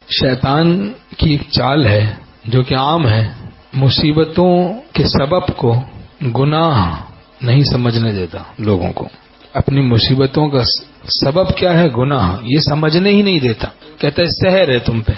شیطان کی ایک چال ہے جو کہ عام ہے، مصیبتوں کے سبب کو گناہ نہیں سمجھنے دیتا لوگوں کو. اپنی مصیبتوں کا سبب کیا ہے؟ گناہ. یہ سمجھنے ہی نہیں دیتا. کہتا ہے سحر ہے تم پہ،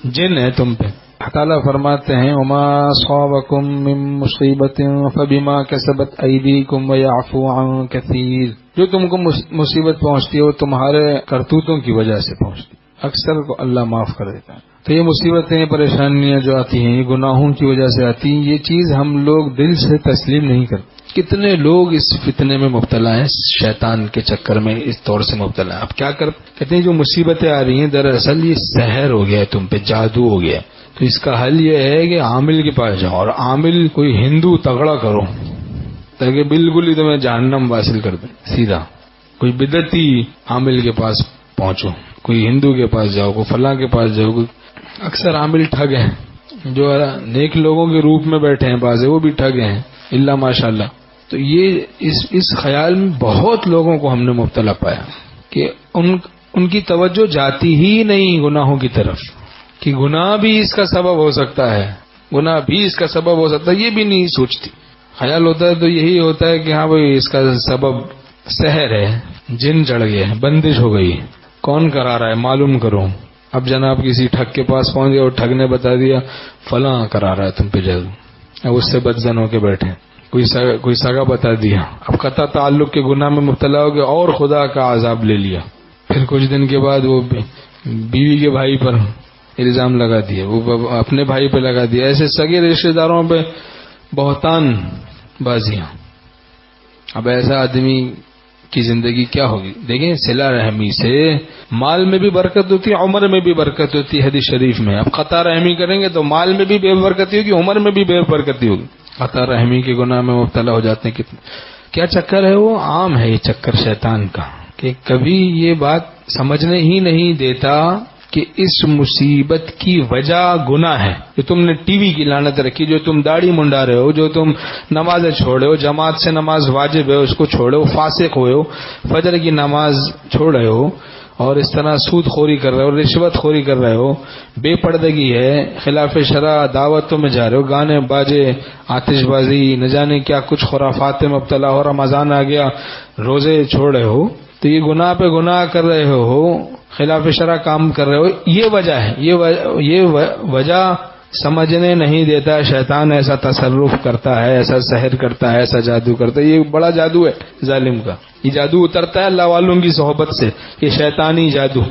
جن ہے تم پہ. تعالیٰ فرماتے ہیں وما اصابکم من مصیبت فبما کسبت ایدیکم ویعفو عن کثیر. جو تم کو مصیبت پہنچتی ہے وہ تمہارے کرتوتوں کی وجہ سے پہنچتی، اکثر کو اللہ معاف کر دیتا ہے. تو یہ مصیبتیں پریشانیاں جو آتی ہیں یہ گناہوں کی وجہ سے آتی ہیں. یہ چیز ہم لوگ دل سے تسلیم نہیں کرتے. کتنے لوگ اس فتنے میں مبتلا ہیں، شیطان کے چکر میں اس طور سے مبتلا ہیں. اب کیا کہتے ہیں جو مصیبتیں آ رہی ہیں دراصل یہ سحر ہو گیا ہے تم پہ، جادو ہو گیا. تو اس کا حل یہ ہے کہ عامل کے پاس جاؤ، اور عامل کوئی ہندو تگڑا کرو تاکہ بالکل ہی تمہیں جہنم حاصل کر دیں سیدھا. کوئی بدعتی عامل کے پاس پہنچو، کوئی ہندو کے پاس جاؤ، کوئی فلاں کے پاس جاؤ. اکثر عامل ٹھگ ہیں، جو نیک لوگوں کے روپ میں بیٹھے ہیں بعض وہ بھی ٹھگ ہیں اللہ ماشاء اللہ. تو یہ اس خیال میں بہت لوگوں کو ہم نے مبتلا پایا کہ ان کی توجہ جاتی ہی نہیں گناہوں کی طرف، کہ گناہ بھی اس کا سبب ہو سکتا ہے، گناہ بھی اس کا سبب ہو سکتا ہے، یہ بھی نہیں سوچتی. خیال ہوتا ہے تو یہی ہوتا ہے کہ ہاں بھائی اس کا سبب سحر ہے، جن چڑھ گئے، بندش ہو گئی. کون کرا رہا ہے معلوم کرو. اب جناب کسی ٹھگ کے پاس پہنچ گئے اور ٹھگ نے بتا دیا فلاں کرا رہا ہے تم پہ جادو. اب اس سے بدزن ہو کے بیٹھے. کوئی سگا بتا دیا، اب قطع تعلق کے گناہ میں مبتلا ہو گیا اور خدا کا عذاب لے لیا. پھر کچھ دن کے بعد وہ بیوی کے بھائی پر الزام لگا دیا، وہ اپنے بھائی پہ لگا دیا. ایسے سگے رشتے داروں پہ بہتان بازیاں. اب ایسا آدمی کی زندگی کیا ہوگی؟ دیکھیں صلہ رحمی سے مال میں بھی برکت ہوتی ہے، عمر میں بھی برکت ہوتی ہے حدیث شریف میں. اب قطع رحمی کریں گے تو مال میں بھی بے برکتی ہوگی، عمر میں بھی بے برکتی ہوگی. قطع رحمی کے گناہ میں مبتلا ہو جاتے ہیں. کتنے کیا چکر ہے، وہ عام ہے یہ چکر شیطان کا، کہ کبھی یہ بات سمجھنے ہی نہیں دیتا کہ اس مصیبت کی وجہ گناہ ہے. جو تم نے ٹی وی کی لعنت رکھی، جو تم داڑھی منڈا رہے ہو، جو تم نمازیں چھوڑے ہو، جماعت سے نماز واجب ہے اس کو چھوڑے ہو، فاسق ہوئے ہو، فجر کی نماز چھوڑ رہے ہو، اور اس طرح سود خوری کر رہے ہو، رشوت خوری کر رہے ہو، بے پردگی ہے، خلاف شرع دعوتوں میں جا رہے ہو، گانے باجے، آتش بازی، نہ جانے کیا کچھ خرافات میں مبتلا ہو، رمضان آ گیا روزے چھوڑ رہے ہو. تو یہ گناہ پہ گناہ کر رہے ہو، خلاف شرع کام کر رہے ہو. یہ وجہ ہے، یہ وجہ سمجھنے نہیں دیتا. شیطان ایسا تصرف کرتا ہے، ایسا سحر کرتا ہے، ایسا جادو کرتا ہے. یہ بڑا جادو ہے ظالم کا. یہ جادو اترتا ہے اللہ والوں کی صحبت سے. یہ شیطانی جادو،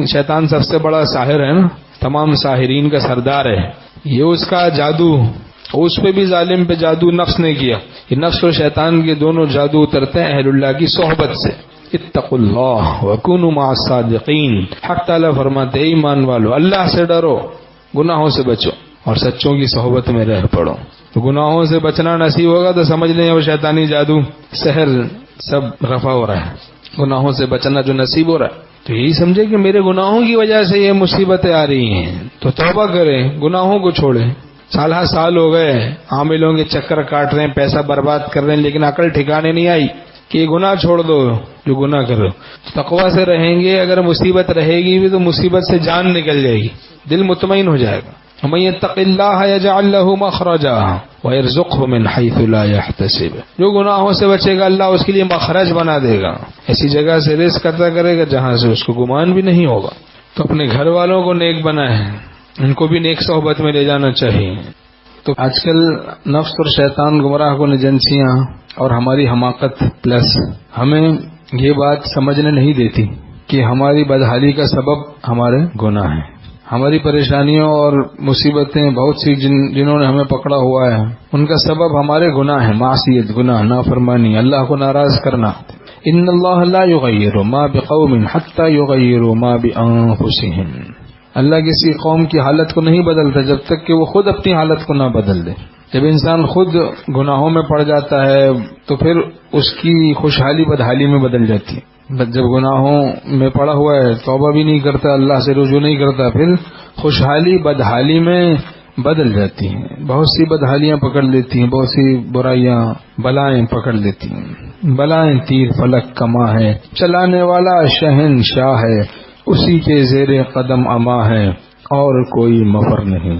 شیطان سب سے بڑا ساحر ہے نا، تمام ساحرین کا سردار ہے. یہ اس کا جادو، اس پہ بھی ظالم پہ جادو نفس نے کیا. یہ نفس اور شیطان کے دونوں جادو اترتے ہیں اہل اللہ کی صحبت سے. اتقوا اللہ وکونوا مع الصادقین. حق تعالیٰ فرماتے ہیں ایمان والو اللہ سے ڈرو، گناہوں سے بچو اور سچوں کی صحبت میں رہ پڑو. تو گناہوں سے بچنا نصیب ہوگا تو سمجھ لیں وہ شیطانی جادو سحر سب رفع ہو رہا ہے. گناہوں سے بچنا جو نصیب ہو رہا ہے، تو یہی سمجھے کہ میرے گناہوں کی وجہ سے یہ مصیبتیں آ رہی ہیں، تو توبہ کریں، گناہوں کو چھوڑیں. سال ہو گئے عاملوں کے چکر کاٹ رہے ہیں، پیسہ برباد کر رہے ہیں، لیکن عقل ٹھکانے نہیں آئی کہ یہ گناہ چھوڑ دو جو گناہ کر رہے ہو. تقویٰ سے رہیں گے، اگر مصیبت رہے گی بھی تو مصیبت سے جان نکل جائے گی، دل مطمئن ہو جائے گا. وَمَن يَتَّقِ اللَّهَ يَجْعَل لَّهُ مَخْرَجًا وَيَرْزُقْهُ مِنْ حَيْثُ لَا يَحْتَسِبُ. جو گناہوں سے بچے گا اللہ اس کے لیے مخرج بنا دے گا، ایسی جگہ سے رزق عطا کرے گا جہاں سے اس کو گمان بھی نہیں ہوگا. تو اپنے گھر والوں کو نیک بنائیں، ان کو بھی نیک صحبت میں لے جانا چاہیے. تو آج کل نفس اور شیطان گمراہ کن ایجنسیاں اور ہماری حماقت پلس ہمیں یہ بات سمجھنے نہیں دیتی کہ ہماری بدحالی کا سبب ہمارے گناہ ہیں. ہماری پریشانیوں اور مصیبتیں بہت سی جنہوں نے ہمیں پکڑا ہوا ہے ان کا سبب ہمارے گناہ ہیں، معصیت، گناہ، نافرمانی، اللہ کو ناراض کرنا. ان اللہ لا یغیر ما بقوم حتی یغیروا ما بانفسہم. اللہ کسی قوم کی حالت کو نہیں بدلتا جب تک کہ وہ خود اپنی حالت کو نہ بدل دے. جب انسان خود گناہوں میں پڑ جاتا ہے تو پھر اس کی خوشحالی بدحالی میں بدل جاتی ہے. جب گناہوں میں پڑا ہوا ہے، توبہ بھی نہیں کرتا، اللہ سے رجوع نہیں کرتا، پھر خوشحالی بدحالی میں بدل جاتی ہیں. بہت سی بدحالیاں پکڑ لیتی ہیں، بہت سی برائیاں، بلائیں پکڑ لیتی ہیں. بلائیں تیر فلک کما ہے، چلانے والا شہنشاہ ہے، اسی کے زیر قدم اما ہے اور کوئی مفر نہیں.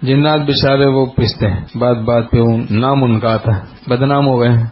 جنات بیچارے وہ پستے ہیں، بات بات پہ نام ان کا آتا ہے، بدنام ہو گئے ہیں.